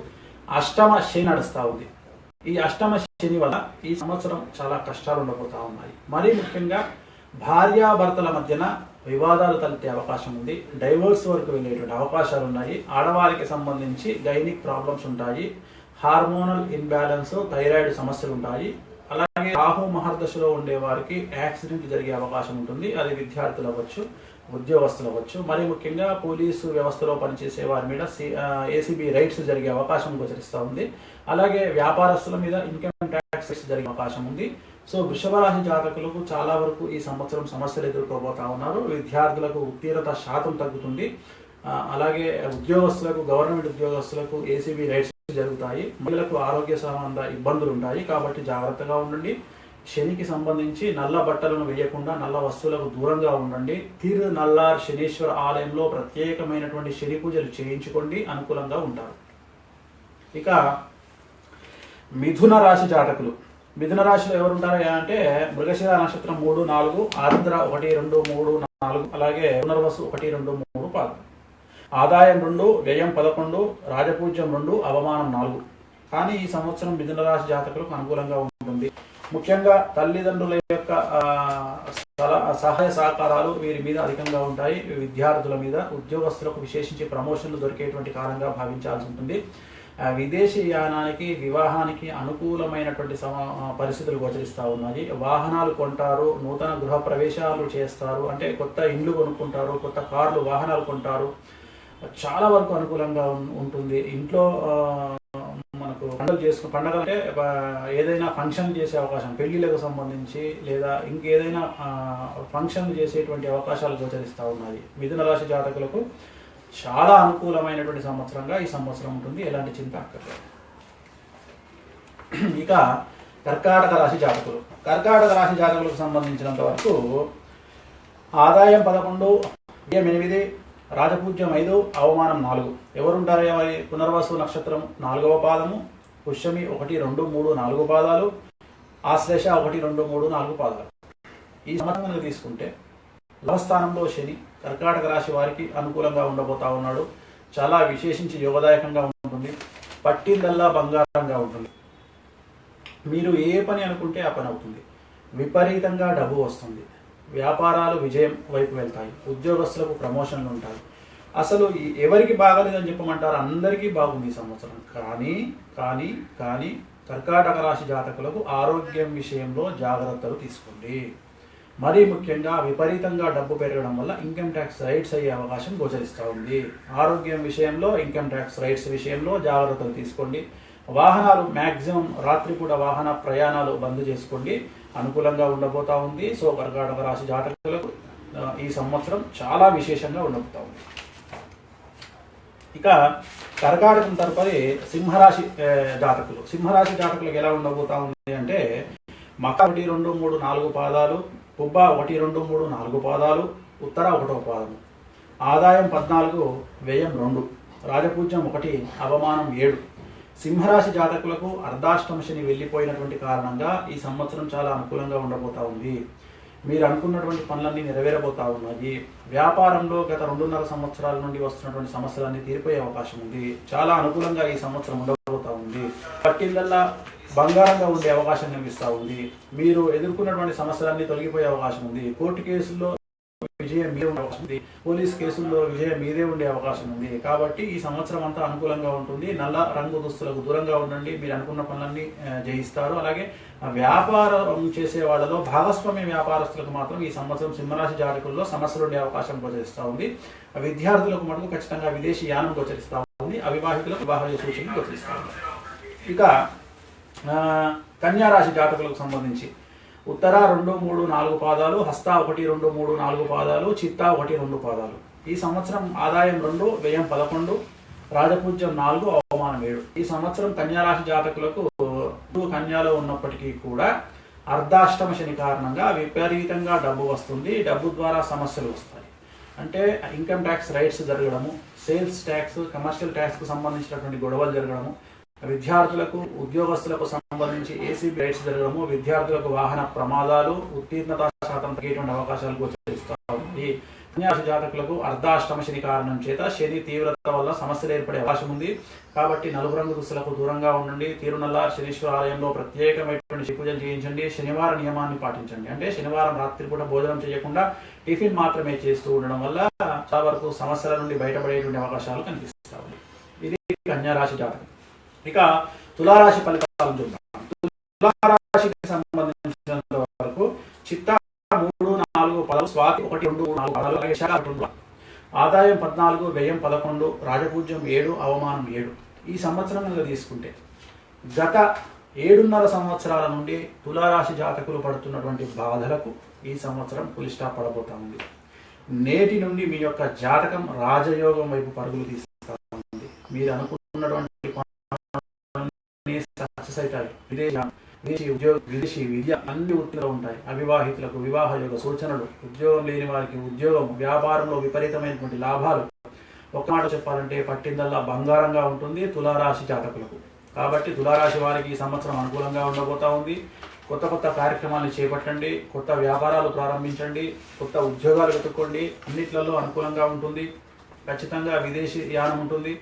అష్టమ శని నడుస్తూ ఉంది. ఈ అష్టమ శని వల్ల ఈ సంవత్సరం చాలా కష్టాలు ఉండబోతా ఉన్నాయి. మరీ ముఖ్యంగా భార్యాభర్తల మధ్యన వివాదాలు తలెత్తే అవకాశం ఉంది. డైవోర్స్ వరకు వెళ్ళేటువంటి అవకాశాలు ఉన్నాయి. ఆడవారికి సంబంధించి గైనిక్ ప్రాబ్లమ్స్ ఉంటాయి. హార్మోనల్ ఇన్బ్యాలెన్స్, థైరాయిడ్ సమస్యలు ఉంటాయి. అలాగే రాహు మహర్దశలో ఉండే వారికి యాక్సిడెంట్ జరిగే అవకాశం ఉంటుంది. అది విద్యార్థులు అవ్వచ్చు, ఉద్యోగస్తులు అవ్వచ్చు. మరి ముఖ్యంగా పోలీసు వ్యవస్థలో పనిచేసే వారి మీద ఏసీబీ రైట్స్ జరిగే అవకాశం గోచరిస్తూ ఉంది. అలాగే వ్యాపారస్తుల మీద ఇన్కమ్ ట్యాక్స్ ట్యాక్స్ జరిగే అవకాశం ఉంది. సో వృషభ రాశి జాతకులకు చాలా వరకు ఈ సంవత్సరం సమస్యలు ఎదుర్కోబోతా ఉన్నారు. విద్యార్థులకు ఉత్తీర్ణత శాతం తగ్గుతుంది. అలాగే ఉద్యోగస్తులకు, గవర్నమెంట్ ఉద్యోగస్తులకు ఏసీబీ రైట్స్ జరుగుతాయి. మహిళలకు ఆరోగ్య సంబంధ ఇబ్బందులు ఉంటాయి కాబట్టి జాగ్రత్తగా ఉండండి. శనికి సంబంధించి నల్ల బట్టలను వేయకుండా నల్ల వస్తువులకు దూరంగా ఉండండి. తిరు నల్లార్ శనీశ్వర ఆలయంలో ప్రత్యేకమైనటువంటి శని పూజలు చేయించుకోండి, అనుకూలంగా ఉంటారు. ఇక మిథున రాశి జాతకులు, మిథున రాశిలో ఎవరు ఉంటారు అంటే మృగశిర నక్షత్రం 3, 4, ఆరుద్ర 1, 2, 3, 4, అలాగే పునర్వసు 1, 2, 3 పాదాలు. ఆదాయం 2, వ్యయం 11, రాజపూజ్యం 2, అవమానం 4. కానీ ఈ సంవత్సరం మిథున రాశి జాతకులకు అనుకూలంగా ఉంటుంది. ముఖ్యంగా తల్లిదండ్రుల యొక్క సహాయ సహకారాలు వీరి మీద అధికంగా ఉంటాయి. విద్యార్థుల మీద, ఉద్యోగస్తులకు విశేషించి ప్రమోషన్లు దొరికేటువంటి కాలంగా భావించాల్సి ఉంటుంది. విదేశీ యానానికి, వివాహానికి అనుకూలమైనటువంటి పరిస్థితులు గోచరిస్తూ ఉన్నాయి. వాహనాలు కొంటారు, నూతన గృహ ప్రవేశాలు చేస్తారు, అంటే కొత్త ఇండ్లు కొనుక్కుంటారు, కొత్త కార్లు, వాహనాలు కొంటారు. చాలా వరకు అనుకూలంగా ఉంటుంది. ఇంట్లో మనకు పండుగ అంటే ఏదైనా ఫంక్షన్ చేసే అవకాశం, పెళ్లిళ్ళకు సంబంధించి లేదా ఇంకేదైనా ఫంక్షన్లు చేసేటువంటి అవకాశాలు గోచరిస్తూ ఉన్నాయి. మిథున రాశి జాతకులకు చాలా అనుకూలమైనటువంటి సంవత్సరంగా ఈ సంవత్సరం ఉంటుంది. ఎలాంటి చింత అక్కర్లేదు. ఇక కర్కాటక రాశి జాతకులు, కర్కాటక రాశి జాతకులకు సంబంధించినంత వరకు ఆదాయం 11, వ్యయం 8, రాజపూజ్యం 5, అవమానం 4. ఎవరుంటారో మరి పునర్వసు నక్షత్రం 4వ పాదము, పుష్యమి 1, 2, 3, 4 పాదాలు, ఆశ్లేష 1, 2, 3, 4 పాదాలు. ఈ సంవత్సరం తీసుకుంటే లవస్థానంలో శని కర్కాటక రాశి వారికి అనుకూలంగా ఉండబోతా ఉన్నాడు. చాలా విశేషించి యోగదాయకంగా ఉంటుంది. పట్టిందల్లా బంగారంగా ఉంటుంది. మీరు ఏ పని అనుకుంటే ఆ పని అవుతుంది. విపరీతంగా డబ్బు వస్తుంది. వ్యాపారాలు విజయం వైపు వెళ్తాయి. ఉద్యోగస్తులకు ప్రమోషన్లు ఉంటాయి. అసలు ఎవరికి బాగలేదని చెప్పమంటారు, అందరికీ బాగుంది ఈ సంవత్సరం. కానీ కర్కాటక రాశి జాతకులకు ఆరోగ్యం విషయంలో జాగ్రత్తలు తీసుకోండి. మరీ ముఖ్యంగా విపరీతంగా డబ్బు పెరగడం వల్ల ఇన్కమ్ ట్యాక్స్ రైట్స్ అయ్యే అవకాశం గోచరిస్తూ ఉంది. ఆరోగ్యం విషయంలో, ఇన్కమ్ ట్యాక్స్ రైట్స్ విషయంలో జాగ్రత్తలు తీసుకోండి. వాహనాలు మ్యాక్సిమం రాత్రిపూట వాహన ప్రయాణాలు బంద్ చేసుకోండి, అనుకూలంగా ఉండబోతా ఉంది. సో కర్కాటక రాశి జాతకులకు ఈ సంవత్సరం చాలా విశేషంగా ఉండబోతా ఉంది. ఇక కర్కాటకం తదుపరి సింహరాశి జాతకులు, సింహరాశి జాతకులకు ఎలా ఉండబోతా ఉంది అంటే మక 1, 2, 3, 4 పాదాలు, పుబ్బ 1, 2, 3, 4 పాదాలు, ఉత్తర 1వ పాదము. ఆదాయం 14, వ్యయం 2, రాజపూజ్యం 1, అవమానం 7. సింహరాశి జాతకులకు అర్ధాష్టమ శని వెళ్ళిపోయినటువంటి కారణంగా ఈ సంవత్సరం చాలా అనుకూలంగా ఉండబోతా ఉంది. మీరు అనుకున్నటువంటి పనులన్నీ నెరవేరబోతా ఉన్నాయి. వ్యాపారంలో గత 2.5 సంవత్సరాల నుండి వస్తున్నటువంటి సమస్యలన్నీ తీరిపోయే అవకాశం ఉంది. చాలా అనుకూలంగా ఈ సంవత్సరం ఉండబోతా ఉంది. పట్టిందల్లా బంగారంగా ఉండే అవకాశం కనిపిస్తూ ఉంది. మీరు ఎదుర్కొన్నటువంటి సమస్యలన్నీ తొలగిపోయే అవకాశం ఉంది. కోర్టు కేసుల్లో విజయం మీదే ఉండే అవకాశం ఉంది. పోలీస్ కేసుల్లో విజయం మీదే ఉండే అవకాశం ఉంది. కాబట్టి ఈ సంవత్సరం అంతా అనుకూలంగా ఉంటుంది. నల్ల రంగు దుస్తులకు దూరంగా ఉండండి. మీరు అనుకున్న పనులన్నీ జయిస్తారు. అలాగే వ్యాపారం చేసే వాళ్ళలో భాగస్వామ్య వ్యాపారస్తులకు మాత్రం ఈ సంవత్సరం సింహరాశి జాతకుల్లో సమస్యలు ఉండే అవకాశం గోచరిస్తూ ఉంది. విద్యార్థులకు మటుకు ఖచ్చితంగా విదేశీ యానం గోచరిస్తూ ఉంది. అవివాహితులకు వివాహ సూచనలు గోచరిస్తూ ఉంది. ఇక కన్యా రాశి జాతకులకు సంబంధించి ఉత్తర 2, 3, 4 పాదాలు, హస్త 1, 2, 3, 4 పాదాలు, చిత్త 1, 2 పాదాలు. ఈ సంవత్సరం ఆదాయం 2, వ్యయం 11, రాజపూజ్యం 4, అవమానం 7. ఈ సంవత్సరం కన్యా రాశి జాతకులకు కన్యాలో ఉన్నప్పటికీ కూడా అర్ధాష్టమ శని కారణంగా విపరీతంగా డబ్బు వస్తుంది. డబ్బు ద్వారా సమస్యలు వస్తాయి. అంటే ఇన్కమ్ ట్యాక్స్ రైట్స్ జరగడము, సేల్స్ ట్యాక్స్, కమర్షియల్ ట్యాక్స్కు సంబంధించినటువంటి గొడవలు జరగడము, విద్యార్థులకు, ఉద్యోగస్తులకు సంబంధించి ఏసీబీ రైట్స్ జరగడము, విద్యార్థులకు వాహన ప్రమాదాలు, ఉత్తీర్ణత శాతం తగ్గేటువంటి అవకాశాలు గోచరిస్తాయి. కన్యారాశి జాతకులకు అర్ధాష్టమ శని కారణం చేత శని తీవ్రత వల్ల సమస్యలు ఏర్పడే అవకాశం ఉంది. కాబట్టి నలుపు రంగు దుస్తులకు దూరంగా ఉండండి. తిరునల్లార్ శనీశ్వర ఆలయంలో ప్రత్యేకమైనటువంటి పూజలు చేయించండి. శనివార నియమాన్ని పాటించండి. అంటే శనివారం రాత్రిపూట భోజనం చేయకుండా టిఫిన్ మాత్రమే చేస్తూ ఉండడం వల్ల చాలా వరకు సమస్యల నుండి బయటపడేటువంటి అవకాశాలు కనిపిస్తాయి. ఇది కన్యారాశి జాతకం. ఇక తులారాశి ఫలితాలను చూద్దాం. తులారాశికి సంబంధించినంత వరకు చిత్త 3, 4 పదాలు, స్వాతి 1, 2, 3, 4 పదాలు, అలాగే శాఖ 2. ఆదాయం 14, వ్యయం 11, రాజపూజ్యం 7, అవమానం 7. ఈ సంవత్సరం తీసుకుంటే గత 7.5 సంవత్సరాల నుండి తులారాశి జాతకులు పడుతున్నటువంటి బాధలకు ఈ సంవత్సరం పులి స్టాప్ పడబోతా ఉంది. నేటి నుండి మీ యొక్క జాతకం రాజయోగం వైపు పరుగులు తీస్తా ఉంది. మీరు అనుకున్నటువంటి సక్సెస్ అవుతాయి. విదేశీ ఉద్యోగ, విదేశీ విద్య అన్ని వృత్తిలో ఉంటాయి. అవివాహితులకు వివాహ యోగ సూచనలు, ఉద్యోగం లేని వారికి ఉద్యోగం, వ్యాపారంలో విపరీతమైనటువంటి లాభాలు. ఒక మాట చెప్పాలంటే పట్టిందల్లా బంగారంగా ఉంటుంది తులారాశి జాతకులకు. కాబట్టి తులారాశి వారికి ఈ సంవత్సరం అనుకూలంగా ఉండబోతా ఉంది. కొత్త కొత్త కార్యక్రమాలను చేపట్టండి, కొత్త వ్యాపారాలు ప్రారంభించండి, కొత్త ఉద్యోగాలు వెతుక్కోండి. అన్నిట్లలో అనుకూలంగా ఉంటుంది. ఖచ్చితంగా విదేశీ యానం ఉంటుంది.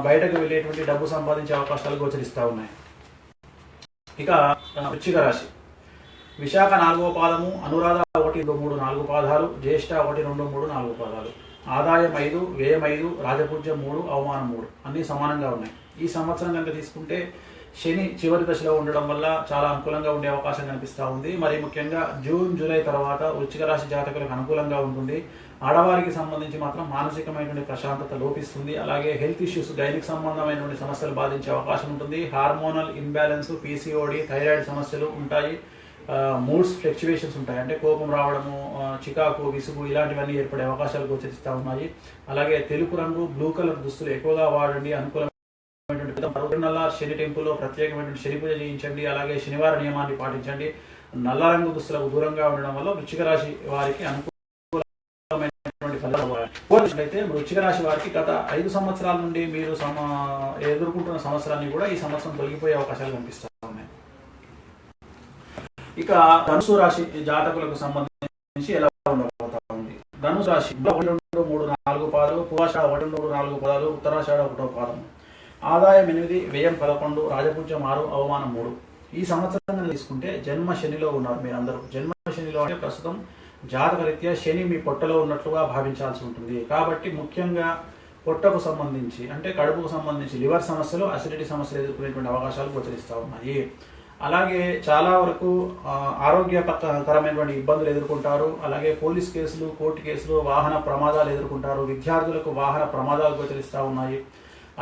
బయటకు వెళ్ళేటువంటి డబ్బు సంపాదించే అవకాశాలు గోచరిస్తూ ఉన్నాయి. ఇక వృశ్చిక రాశి, విశాఖ 4వ పాదము, అనురాధ 1, 2, 3, 4 పాదాలు, జ్యేష్ఠ 1, 2, 3, 4 పాదాలు, ఆదాయం 5, వ్యయం 5, రాజపూజ్యం 3, అవమానం 3 అన్నీ సమానంగా ఉన్నాయి. ఈ సంవత్సరం కనుక తీసుకుంటే శని చివరి దశలో ఉండడం వల్ల చాలా అనుకూలంగా ఉండే అవకాశం కనిపిస్తూ ఉంది. మరి ముఖ్యంగా జూన్, జూలై తర్వాత వృశ్చిక రాశి జాతకులకు అనుకూలంగా ఉంటుంది. ఆడవారికి సంబంధించి మాత్రం మానసికమైనటువంటి ప్రశాంతత లోపిస్తుంది. అలాగే హెల్త్ ఇష్యూస్, గైనిక్ సంబంధమైనటువంటి సమస్యలు బాధించే అవకాశం ఉంటుంది. హార్మోనల్ ఇంబ్యాలెన్స్, పీసీఓడి, థైరాయిడ్ సమస్యలు ఉంటాయి. మూడ్స్ ఫ్లక్చువేషన్స్ ఉంటాయి. అంటే కోపం రావడము, చికాకు, విసుగు ఇలాంటివన్నీ ఏర్పడే అవకాశాలు గోచరిస్తూ ఉన్నాయి. అలాగే తెలుపు రంగు, బ్లూ కలర్ దుస్తులు ఎక్కువగా వాడండి. అనుకూలమైనటువంటి శని టెంపుల్లో ప్రత్యేకమైనటువంటి శని పూజ చేయించండి. అలాగే శనివార నియమాన్ని పాటించండి. నల్ల రంగు దుస్తులకు దూరంగా ఉండడం వల్ల వృశ్చిక రాశి వారికి అనుకూలమైనటువంటి ఫలితాలు అయితే వృశ్చిక రాశి వారికి గత 5 సంవత్సరాల నుండి మీరు ఎదుర్కొంటున్న సమస్యలన్నీ కూడా ఈ సంవత్సరం తొలగిపోయే అవకాశాలు కనిపిస్తూ ఉన్నాయి. ఇక ధనుసు రాశి జాతకులకు సంబంధించి ఎలా ఉండబోతా ఉంది? ధనుసు రాశి 1, 2, 3, 4 పాదాలు, పూర్వాషాఢ 1, 2, 4 పాదాలు, ఉత్తరాషాఢ 1వ పాదం, ఆదాయం 8, వ్యయం 11, రాజపూజ్యం 6, అవమానం 3. ఈ సంవత్సరం తీసుకుంటే జన్మ శనిలో ఉన్నారు మీరందరూ. జన్మ శనిలో అంటే ప్రస్తుతం జాతకరీత్యా శని మీ పొట్టలో ఉన్నట్లుగా భావించాల్సి ఉంటుంది. కాబట్టి ముఖ్యంగా పొట్టకు సంబంధించి అంటే కడుపుకు సంబంధించి లివర్ సమస్యలు, అసిడిటీ సమస్యలు ఎదుర్కొనేటువంటి అవకాశాలు గోచరిస్తూ ఉన్నాయి. అలాగే చాలా వరకు ఆరోగ్యకరమైనటువంటి ఇబ్బందులు ఎదుర్కొంటారు. అలాగే పోలీస్ కేసులు, కోర్టు కేసులు, వాహన ప్రమాదాలు ఎదుర్కొంటారు. విద్యార్థులకు వాహన ప్రమాదాలు గోచరిస్తూ ఉన్నాయి.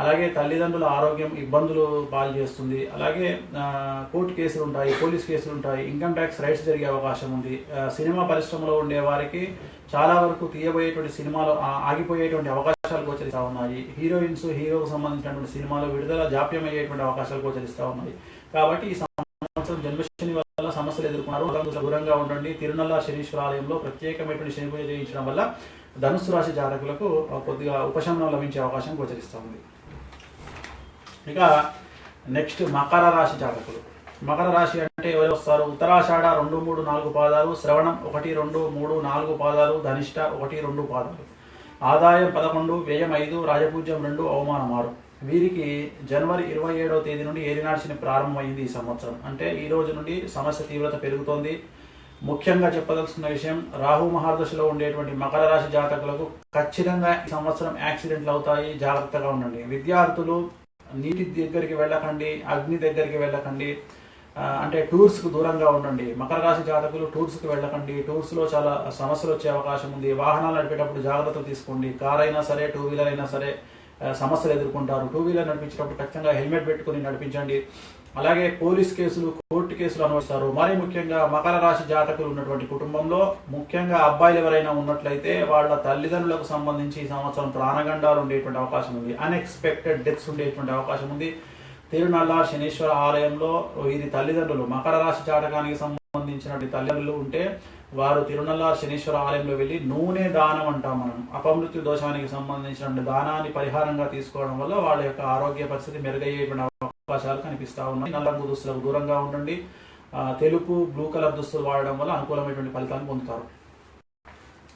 అలాగే తల్లిదండ్రుల ఆరోగ్యం ఇబ్బందులు పాలు చేస్తుంది. అలాగే కోర్టు కేసులు ఉంటాయి, పోలీస్ కేసులు ఉంటాయి, ఇన్కమ్ ట్యాక్స్ రైట్స్ జరిగే అవకాశం ఉంది. సినిమా పరిశ్రమలో ఉండే వారికి చాలా వరకు తీయబోయేటువంటి సినిమాలు ఆగిపోయేటువంటి అవకాశాలు గోచరిస్తూ ఉన్నాయి. హీరోయిన్స్, హీరోకు సంబంధించినటువంటి సినిమాలు విడుదల జాప్యం అయ్యేటువంటి అవకాశాలు గోచరిస్తూ ఉన్నాయి. కాబట్టి ఈ సంవత్సరం జన్మశని వల్ల సమస్యలు ఎదుర్కొన్నారు. దూరంగా ఉండండి. తిరునల్ల శనీశ్వర ఆలయంలో ప్రత్యేకమైనటువంటి శని పూజ చేయించడం వల్ల ధనుసు రాశి జాతకులకు కొద్దిగా ఉపశమనం లభించే అవకాశం గోచరిస్తూ ఉంది. ఇక నెక్స్ట్ మకర రాశి జాతకులు. మకర రాశి అంటే ఎవరు వస్తారు? ఉత్తరాషాఢ 2, 3, 4 పాదాలు, శ్రవణం 1, 2, 3, 4 పాదాలు, ధనిష్ట 1, 2 పాదాలు, ఆదాయం 11, వ్యయం 5, రాజపూజ్యం 2, అవమానం 6. వీరికి జనవరి 27వ తేదీ నుండి ఏలినాటి శని ప్రారంభమైంది ఈ సంవత్సరం. అంటే ఈ రోజు నుండి సమస్య తీవ్రత పెరుగుతోంది. ముఖ్యంగా చెప్పదలుచుకున్న విషయం, రాహు మహాదశలో ఉండేటువంటి మకర రాశి జాతకులకు ఖచ్చితంగా ఈ సంవత్సరం యాక్సిడెంట్లు అవుతాయి. జాగ్రత్తగా ఉండండి. విద్యార్థులు నీటి దగ్గరికి వెళ్ళకండి, అగ్ని దగ్గరికి వెళ్ళకండి. అంటే టూర్స్కు దూరంగా ఉండండి. మకర రాశి జాతకులు టూర్స్కి వెళ్ళకండి. టూర్స్లో చాలా సమస్యలు వచ్చే అవకాశం ఉంది. వాహనాలు నడిపేటప్పుడు జాగ్రత్తలు తీసుకోండి. కార్ అయినా సరే, 2 వీలర్ అయినా సరే సమస్యలు ఎదుర్కొంటారు. 2 వీలర్ నడిపించేటప్పుడు ఖచ్చితంగా హెల్మెట్ పెట్టుకుని నడిపించండి. అలాగే పోలీస్ కేసులు, కోర్టు కేసులు అనుభవిస్తారు. మరీ ముఖ్యంగా మకర రాశి జాతకులు ఉన్నటువంటి కుటుంబంలో ముఖ్యంగా అబ్బాయిలు ఎవరైనా ఉన్నట్లయితే వాళ్ళ తల్లిదండ్రులకు సంబంధించి ఈ సంవత్సరం ప్రాణగండాలు ఉండేటువంటి అవకాశం ఉంది. అన్ఎక్స్పెక్టెడ్ డెత్స్ ఉండేటువంటి అవకాశం ఉంది. తిరునల్లార్ శనీశ్వర ఆలయంలో ఇది తల్లిదండ్రులు మకర రాశి జాతకానికి సంబంధించినటువంటి తల్లిదండ్రులు ఉంటే వారు తిరునల్లార్ శనీశ్వర ఆలయంలో వెళ్ళి నూనె దానం అంటాం మనం, అపమృత్యు దోషానికి సంబంధించిన దానాన్ని పరిహారంగా తీసుకోవడం వల్ల వాళ్ళ యొక్క ఆరోగ్య పరిస్థితి మెరుగయ్యేటువంటి అవకాశాలు కనిపిస్తూ ఉన్నాయి. నల్ల రంగు దుస్తులకు దూరంగా ఉండండి. తెలుపు, బ్లూ కలర్ దుస్తులు వాడడం వల్ల అనుకూలమైనటువంటి ఫలితాన్ని పొందుతారు.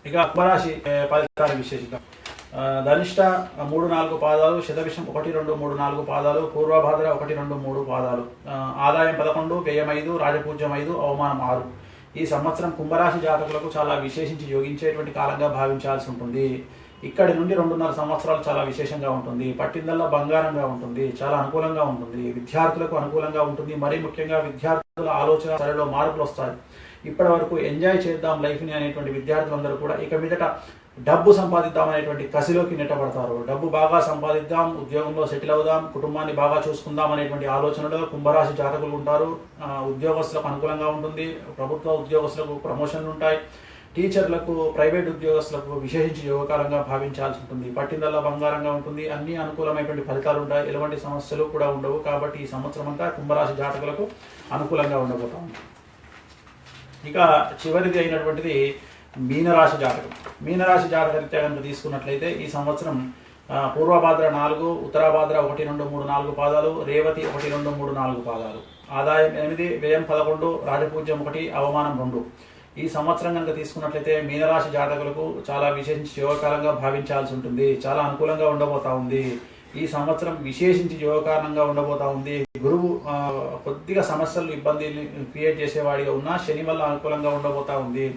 ఇక కుంభరాశి ఫలితాల విశేషంగా ధనిష్ట 3, 4 పాదాలు, శతభిషం 1, 2, 3, 4 పాదాలు, పూర్వభాద్ర 1, 2, 3 పాదాలు, ఆదాయం 11, వ్యయం 5, రాజపూజ్యం 5, అవమానం 6. ఈ సంవత్సరం కుంభరాశి జాతకులకు చాలా విశేషించి యోగించేటువంటి కాలంగా భావించాల్సి ఉంటుంది. ఇక్కడి నుండి 2.5 సంవత్సరాలు చాలా విశేషంగా ఉంటుంది. పట్టిందల్లా బంగారంగా ఉంటుంది. చాలా అనుకూలంగా ఉంటుంది. విద్యార్థులకు అనుకూలంగా ఉంటుంది. మరీ ముఖ్యంగా విద్యార్థుల ఆలోచన సరళిలో మార్పులు వస్తాయి. ఇప్పటి వరకు ఎంజాయ్ చేద్దాం లైఫ్ని అనేటువంటి విద్యార్థులందరూ కూడా ఇక మీదట డబ్బు సంపాదిద్దాం అనేటువంటి కసిలోకి నెట్టబడతారు. డబ్బు బాగా సంపాదిద్దాం, ఉద్యోగంలో సెటిల్ అవుదాం, కుటుంబాన్ని బాగా చూసుకుందాం అనేటువంటి ఆలోచనలో కుంభరాశి జాతకులు ఉంటారు. ఉద్యోగస్తులకు అనుకూలంగా ఉంటుంది. ప్రభుత్వ ఉద్యోగస్తులకు ప్రమోషన్లు ఉంటాయి. టీచర్లకు, ప్రైవేట్ ఉద్యోగస్తులకు విశేషించి యోగకాలంగా భావించాల్సి ఉంటుంది. పట్టిందల్లా బంగారంగా ఉంటుంది. అన్ని అనుకూలమైనటువంటి ఫలితాలు ఉంటాయి. ఎలాంటి సమస్యలు కూడా ఉండవు. కాబట్టి ఈ సంవత్సరం అంతా కుంభరాశి జాతకులకు అనుకూలంగా ఉండబోతాం. ఇక చివరిది అయినటువంటిది మీనరాశి జాతకం. మీనరాశి జాతక రీత్యా కనుక తీసుకున్నట్లయితే ఈ సంవత్సరం పూర్వభాద్ర 4, ఉత్తరాభాద్ర 1, 2, 3, 4 పాదాలు, రేవతి 1, 2, 3, 4 పాదాలు, ఆదాయం 8, వ్యయం 11, రాజపూజ్యం 1, అవమానం 2. ఈ సంవత్సరం కనుక తీసుకున్నట్లయితే మీనరాశి జాతకులకు చాలా విశేషించి యోగకాలంగా భావించాల్సి ఉంటుంది. చాలా అనుకూలంగా ఉండబోతా ఉంది. ఈ సంవత్సరం విశేషించి యోగకారణంగా ఉండబోతా ఉంది. గురువు కొద్దిగా సమస్యలు, ఇబ్బందిని క్రియేట్ చేసేవాడిగా ఉన్నా శని వల్ల అనుకూలంగా ఉండబోతా ఉంది.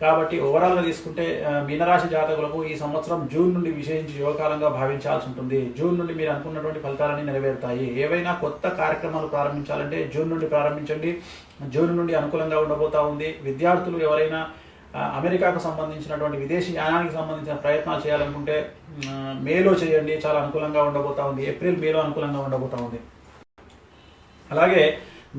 కాబట్టి ఓవరాల్గా తీసుకుంటే మీనరాశి జాతకులకు ఈ సంవత్సరం జూన్ నుండి విశేషించి యోగకాలంగా భావించాల్సి ఉంటుంది. జూన్ నుండి మీరు అనుకున్నటువంటి ఫలితాలన్నీ నెరవేరుతాయి. ఏవైనా కొత్త కార్యక్రమాలు ప్రారంభించాలంటే జూన్ నుండి ప్రారంభించండి. జూన్ నుండి అనుకూలంగా ఉండబోతా ఉంది. విద్యార్థులు ఎవరైనా అమెరికాకు సంబంధించినటువంటి విదేశీ యానానికి సంబంధించిన ప్రయత్నాలు చేయాలనుకుంటే మేలో చేయండి. చాలా అనుకూలంగా ఉండబోతా ఉంది. ఏప్రిల్, మేలో అనుకూలంగా ఉండబోతా ఉంది. అలాగే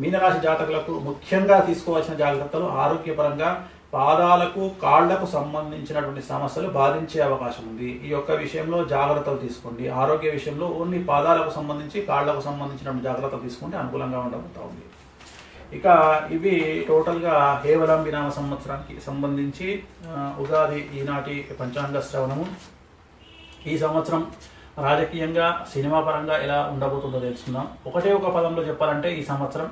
మీనరాశి జాతకులకు ముఖ్యంగా తీసుకోవాల్సిన జాగ్రత్తలు ఆరోగ్యపరంగా పాదాలకు, కాళ్లకు సంబంధించినటువంటి సమస్యలు బాధించే అవకాశం ఉంది. ఈ యొక్క విషయంలో జాగ్రత్తలు తీసుకోండి. ఆరోగ్య విషయంలో ఓన్లీ పాదాలకు సంబంధించి, కాళ్లకు సంబంధించినటువంటి జాగ్రత్తలు తీసుకుంటే అనుకూలంగా ఉండబోతా ఉంది. ఇక ఇవి టోటల్గా కేవలం వినామ సంవత్సరానికి సంబంధించి ఉగాది ఈనాటి పంచాంగ శ్రవణము. ఈ సంవత్సరం రాజకీయంగా, సినిమా పరంగా ఎలా ఉండబోతుందో తెలుసుకుందాం. ఒకటే ఒక పదంలో చెప్పాలంటే ఈ సంవత్సరం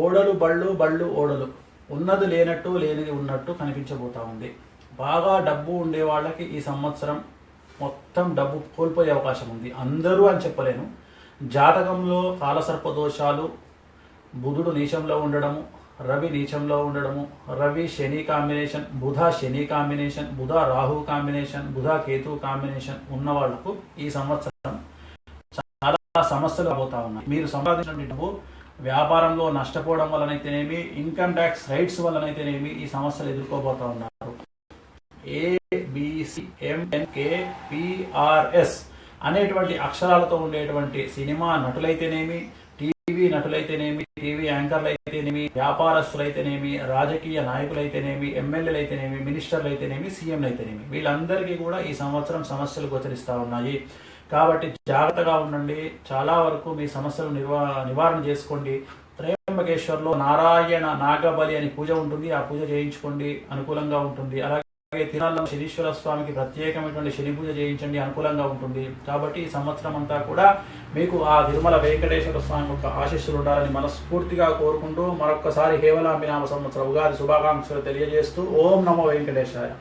ఓడలు బళ్ళు, బళ్ళు ఓడలు, ఉన్నది లేనట్టు, లేనిది ఉన్నట్టు కనిపించబోతా ఉంది. బాగా డబ్బు ఉండే వాళ్ళకి ఈ సంవత్సరం మొత్తం డబ్బు కోల్పోయే అవకాశం ఉంది. అందరూ అని చెప్పలేను. జాతకంలో కాలసర్ప దోషాలు, బుధుడు నీచంలో ఉండడము, రవి నీచంలో ఉండడము, రవి శని కాంబినేషన్, బుధ శని కాంబినేషన్, బుధ రాహు కాంబినేషన్, బుధ కేతు కాంబినేషన్ ఉన్న వాళ్లకు ఈ సంవత్సరం చాలా సమస్యలు రాబోతా ఉన్నాయి. మీరు సంపాదించిన డబ్బు వ్యాపారంలో నష్టపోవడం వలనైతేనేమి, ఇన్కమ్ ట్యాక్స్ రైట్స్ వలనైతేనేమి ఈ సమస్యలు ఎదుర్కోబోతా ఉన్నారు. ABCMNKPRS అనేటువంటి అక్షరాలతో ఉండేటువంటి సినిమా నటులైతేనేమి, టీవీ నటులైతేనేమి, టీవీ యాంకర్లు అయితేనేమి, వ్యాపారస్తులైతేనేమి, రాజకీయ నాయకులైతేనేమి, ఎమ్మెల్యేలు అయితేనేమి, మినిస్టర్లు అయితేనేమి, సీఎంలు అయితేనేమి, వీళ్ళందరికీ కూడా ఈ సంవత్సరం సమస్యలు గోచరిస్తూ ఉన్నాయి. కాబట్టి జాగ్రత్తగా ఉండండి. చాలా వరకు మీ సమస్యలు నివారణ చేసుకోండి. త్రయంబకేశ్వర్లో నారాయణ నాగబలి అని పూజ ఉంటుంది. ఆ పూజ చేయించుకోండి, అనుకూలంగా ఉంటుంది. అలాగే తిరుమలలో శనీశ్వర స్వామికి ప్రత్యేకమైనటువంటి శని పూజ చేయించండి, అనుకూలంగా ఉంటుంది. కాబట్టి ఈ సంవత్సరం అంతా కూడా మీకు ఆ తిరుమల వెంకటేశ్వర స్వామి యొక్క ఆశీస్సులు ఉండాలని మనస్ఫూర్తిగా కోరుకుంటూ మరొక్కసారి కేవలాంబినామ సంవత్సర ఉగాది శుభాకాంక్షలు తెలియజేస్తూ ఓం నమో వెంకటేశాయ.